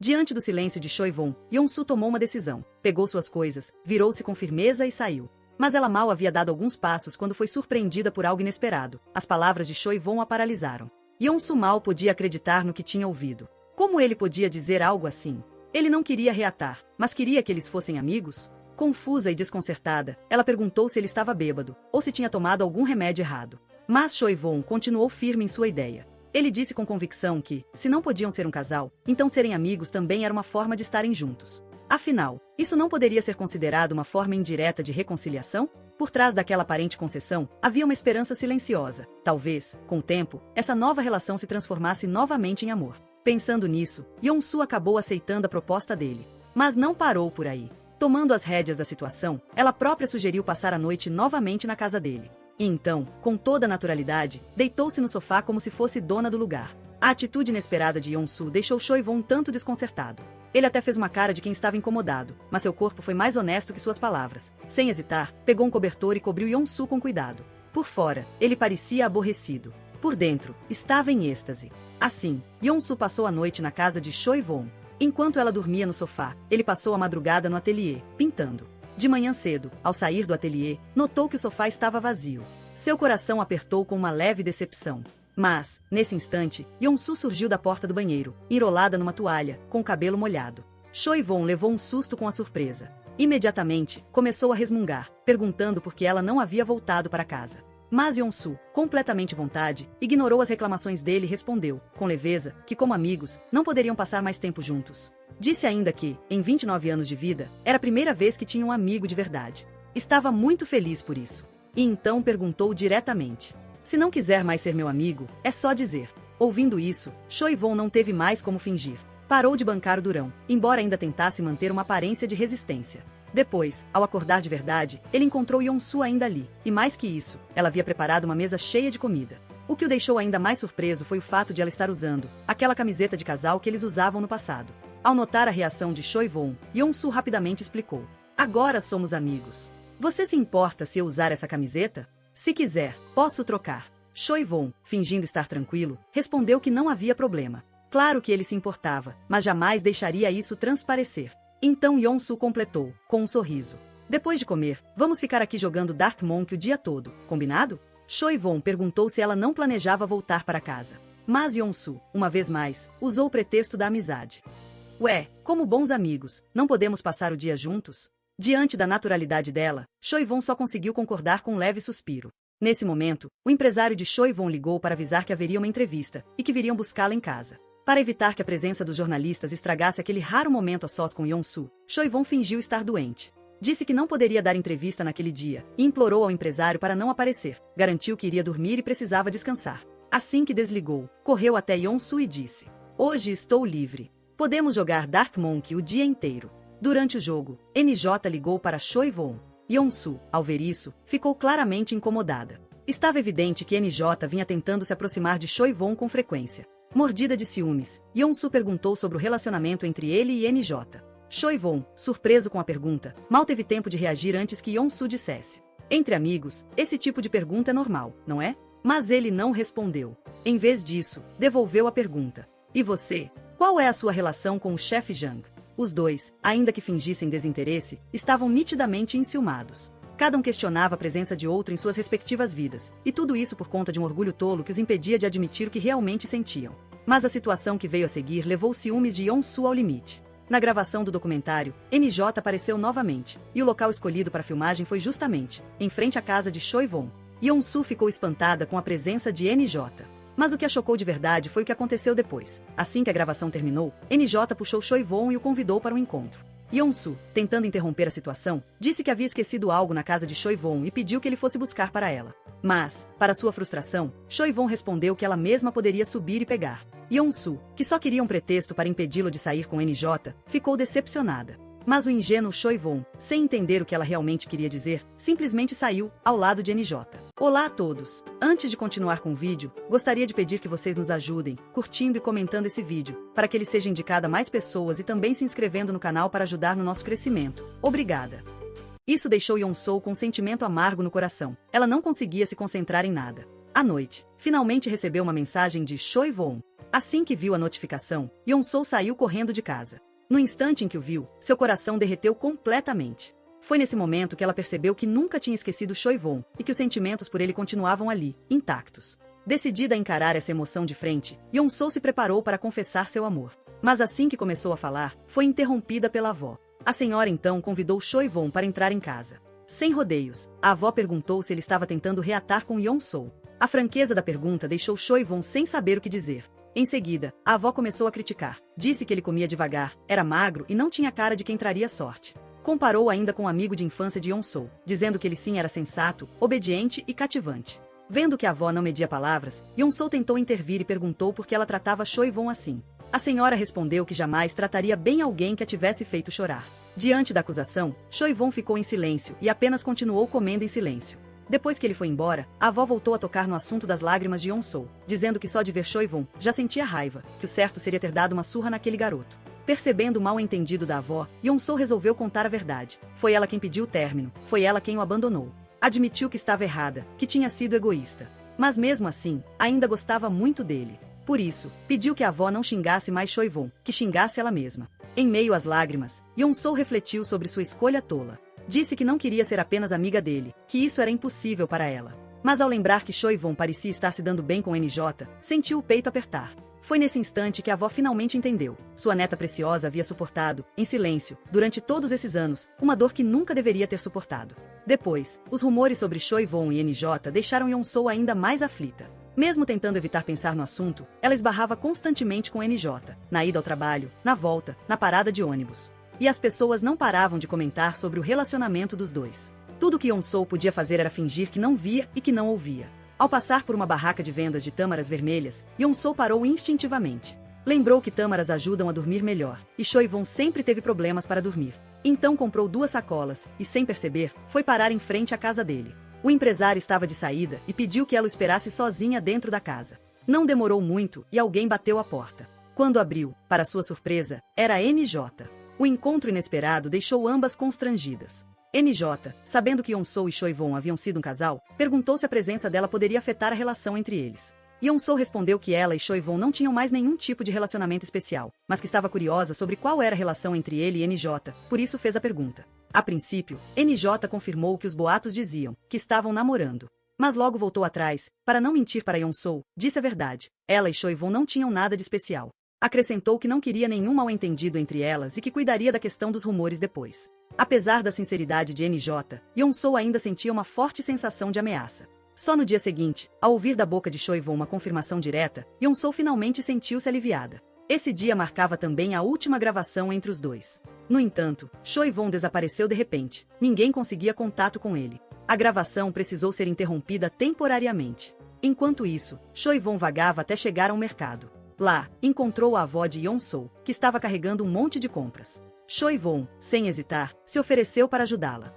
Diante do silêncio de Choi-won, Yeon-su tomou uma decisão. Pegou suas coisas, virou-se com firmeza e saiu. Mas ela mal havia dado alguns passos quando foi surpreendida por algo inesperado. As palavras de Choi-won a paralisaram. Yeon-su mal podia acreditar no que tinha ouvido. Como ele podia dizer algo assim? Ele não queria reatar, mas queria que eles fossem amigos? Confusa e desconcertada, ela perguntou se ele estava bêbado, ou se tinha tomado algum remédio errado. Mas Choi-won continuou firme em sua ideia. Ele disse com convicção que, se não podiam ser um casal, então serem amigos também era uma forma de estarem juntos. Afinal, isso não poderia ser considerado uma forma indireta de reconciliação? Por trás daquela aparente concessão, havia uma esperança silenciosa. Talvez, com o tempo, essa nova relação se transformasse novamente em amor. Pensando nisso, Yeon-su acabou aceitando a proposta dele. Mas não parou por aí. Tomando as rédeas da situação, ela própria sugeriu passar a noite novamente na casa dele. E então, com toda naturalidade, deitou-se no sofá como se fosse dona do lugar. A atitude inesperada de Yeon-su deixou Choi-won um tanto desconcertado. Ele até fez uma cara de quem estava incomodado, mas seu corpo foi mais honesto que suas palavras. Sem hesitar, pegou um cobertor e cobriu Yeon-su com cuidado. Por fora, ele parecia aborrecido. Por dentro, estava em êxtase. Assim, Yeon-su passou a noite na casa de Choi-won. Enquanto ela dormia no sofá, ele passou a madrugada no ateliê, pintando. De manhã cedo, ao sair do ateliê, notou que o sofá estava vazio. Seu coração apertou com uma leve decepção. Mas, nesse instante, Yeon-su surgiu da porta do banheiro, enrolada numa toalha, com o cabelo molhado. Choi-won levou um susto com a surpresa. Imediatamente, começou a resmungar, perguntando por que ela não havia voltado para casa. Mas Yeon-su, completamente à vontade, ignorou as reclamações dele e respondeu, com leveza, que como amigos, não poderiam passar mais tempo juntos. Disse ainda que, em 29 anos de vida, era a primeira vez que tinha um amigo de verdade. Estava muito feliz por isso. E então perguntou diretamente: se não quiser mais ser meu amigo, é só dizer. Ouvindo isso, Choi-won não teve mais como fingir. Parou de bancar o durão, embora ainda tentasse manter uma aparência de resistência. Depois, ao acordar de verdade, ele encontrou Yeon-su ainda ali, e mais que isso, ela havia preparado uma mesa cheia de comida. O que o deixou ainda mais surpreso foi o fato de ela estar usando aquela camiseta de casal que eles usavam no passado. Ao notar a reação de Choi-won, Yeon-su rapidamente explicou: agora somos amigos. Você se importa se eu usar essa camiseta? Se quiser, posso trocar. Choi-won, fingindo estar tranquilo, respondeu que não havia problema. Claro que ele se importava, mas jamais deixaria isso transparecer. Então Yeon-su completou, com um sorriso: depois de comer, vamos ficar aqui jogando Dark Monk o dia todo, combinado? Choi-won perguntou se ela não planejava voltar para casa. Mas Yeon-su, uma vez mais, usou o pretexto da amizade. Ué, como bons amigos, não podemos passar o dia juntos? Diante da naturalidade dela, Choi-won só conseguiu concordar com um leve suspiro. Nesse momento, o empresário de Choi-won ligou para avisar que haveria uma entrevista e que viriam buscá-la em casa. Para evitar que a presença dos jornalistas estragasse aquele raro momento a sós com Yeon-su, Choi-won fingiu estar doente. Disse que não poderia dar entrevista naquele dia e implorou ao empresário para não aparecer. Garantiu que iria dormir e precisava descansar. Assim que desligou, correu até Yeon-su e disse: hoje estou livre. Podemos jogar Dark Monk o dia inteiro. Durante o jogo, NJ ligou para Choi-won. Yeon-su, ao ver isso, ficou claramente incomodada. Estava evidente que NJ vinha tentando se aproximar de Choi-won com frequência. Mordida de ciúmes, Yeon-su perguntou sobre o relacionamento entre ele e NJ. Choi-won, surpreso com a pergunta, mal teve tempo de reagir antes que Yeon-su dissesse: entre amigos, esse tipo de pergunta é normal, não é? Mas ele não respondeu. Em vez disso, devolveu a pergunta: e você? Qual é a sua relação com o chefe Jang? Os dois, ainda que fingissem desinteresse, estavam nitidamente enciumados. Cada um questionava a presença de outro em suas respectivas vidas, e tudo isso por conta de um orgulho tolo que os impedia de admitir o que realmente sentiam. Mas a situação que veio a seguir levou os ciúmes de Yeon-su ao limite. Na gravação do documentário, NJ apareceu novamente, e o local escolhido para a filmagem foi justamente em frente à casa de Choi-won. Yeon-su ficou espantada com a presença de NJ. Mas o que a chocou de verdade foi o que aconteceu depois. Assim que a gravação terminou, NJ puxou Choi-won e o convidou para um encontro. Yeon-su, tentando interromper a situação, disse que havia esquecido algo na casa de Choi-won e pediu que ele fosse buscar para ela. Mas, para sua frustração, Choi-won respondeu que ela mesma poderia subir e pegar. Yeon-su, que só queria um pretexto para impedi-lo de sair com NJ, ficou decepcionada. Mas o ingênuo Choi-won, sem entender o que ela realmente queria dizer, simplesmente saiu, ao lado de NJ. Olá a todos! Antes de continuar com o vídeo, gostaria de pedir que vocês nos ajudem, curtindo e comentando esse vídeo, para que ele seja indicado a mais pessoas e também se inscrevendo no canal para ajudar no nosso crescimento. Obrigada! Isso deixou Yeon-su com um sentimento amargo no coração. Ela não conseguia se concentrar em nada. À noite, finalmente recebeu uma mensagem de Choi-won. Assim que viu a notificação, Yeon-soo saiu correndo de casa. No instante em que o viu, seu coração derreteu completamente. Foi nesse momento que ela percebeu que nunca tinha esquecido Choi-won e que os sentimentos por ele continuavam ali, intactos. Decidida a encarar essa emoção de frente, Yeon-soo se preparou para confessar seu amor. Mas assim que começou a falar, foi interrompida pela avó. A senhora então convidou Choi-won para entrar em casa. Sem rodeios, a avó perguntou se ele estava tentando reatar com Yeon-soo. A franqueza da pergunta deixou Choi-won sem saber o que dizer. Em seguida, a avó começou a criticar. Disse que ele comia devagar, era magro e não tinha cara de quem traria sorte. Comparou ainda com o amigo de infância de Yeon-soo, dizendo que ele sim era sensato, obediente e cativante. Vendo que a avó não media palavras, Yeon-soo tentou intervir e perguntou por que ela tratava Choi-won assim. A senhora respondeu que jamais trataria bem alguém que a tivesse feito chorar. Diante da acusação, Choi-won ficou em silêncio e apenas continuou comendo em silêncio. Depois que ele foi embora, a avó voltou a tocar no assunto das lágrimas de Yeon-soo, dizendo que só de ver Choi-won já sentia raiva, que o certo seria ter dado uma surra naquele garoto. Percebendo o mal-entendido da avó, Yeon-soo resolveu contar a verdade. Foi ela quem pediu o término, foi ela quem o abandonou. Admitiu que estava errada, que tinha sido egoísta. Mas mesmo assim, ainda gostava muito dele. Por isso, pediu que a avó não xingasse mais Choi-won, que xingasse ela mesma. Em meio às lágrimas, Yeon-soo refletiu sobre sua escolha tola. Disse que não queria ser apenas amiga dele, que isso era impossível para ela. Mas ao lembrar que Choi-won parecia estar se dando bem com NJ, sentiu o peito apertar. Foi nesse instante que a avó finalmente entendeu. Sua neta preciosa havia suportado, em silêncio, durante todos esses anos, uma dor que nunca deveria ter suportado. Depois, os rumores sobre Choi-won e NJ deixaram Yeon-soo ainda mais aflita. Mesmo tentando evitar pensar no assunto, ela esbarrava constantemente com NJ, na ida ao trabalho, na volta, na parada de ônibus. E as pessoas não paravam de comentar sobre o relacionamento dos dois. Tudo que Yeon-soo podia fazer era fingir que não via e que não ouvia. Ao passar por uma barraca de vendas de tâmaras vermelhas, Yeon-soo parou instintivamente. Lembrou que tâmaras ajudam a dormir melhor, e Choi-won sempre teve problemas para dormir. Então comprou 2 sacolas, e sem perceber, foi parar em frente à casa dele. O empresário estava de saída e pediu que ela o esperasse sozinha dentro da casa. Não demorou muito e alguém bateu à porta. Quando abriu, para sua surpresa, era NJ. O encontro inesperado deixou ambas constrangidas. NJ, sabendo que Yeon-soo e Choi-won haviam sido um casal, perguntou se a presença dela poderia afetar a relação entre eles. Yeon-soo respondeu que ela e Choi-won não tinham mais nenhum tipo de relacionamento especial, mas que estava curiosa sobre qual era a relação entre ele e NJ, por isso fez a pergunta. A princípio, NJ confirmou o que os boatos diziam, que estavam namorando. Mas logo voltou atrás, para não mentir para Yeon-soo, disse a verdade. Ela e Choi-won não tinham nada de especial. Acrescentou que não queria nenhum mal-entendido entre elas e que cuidaria da questão dos rumores depois. Apesar da sinceridade de NJ, Yeon-soo ainda sentia uma forte sensação de ameaça. Só no dia seguinte, ao ouvir da boca de Choi-won uma confirmação direta, Yeon-soo finalmente sentiu-se aliviada. Esse dia marcava também a última gravação entre os dois. No entanto, Choi-won desapareceu de repente. Ninguém conseguia contato com ele. A gravação precisou ser interrompida temporariamente. Enquanto isso, Choi-won vagava até chegar ao mercado. Lá, encontrou a avó de Yeon-soo, que estava carregando um monte de compras. Choi-won, sem hesitar, se ofereceu para ajudá-la.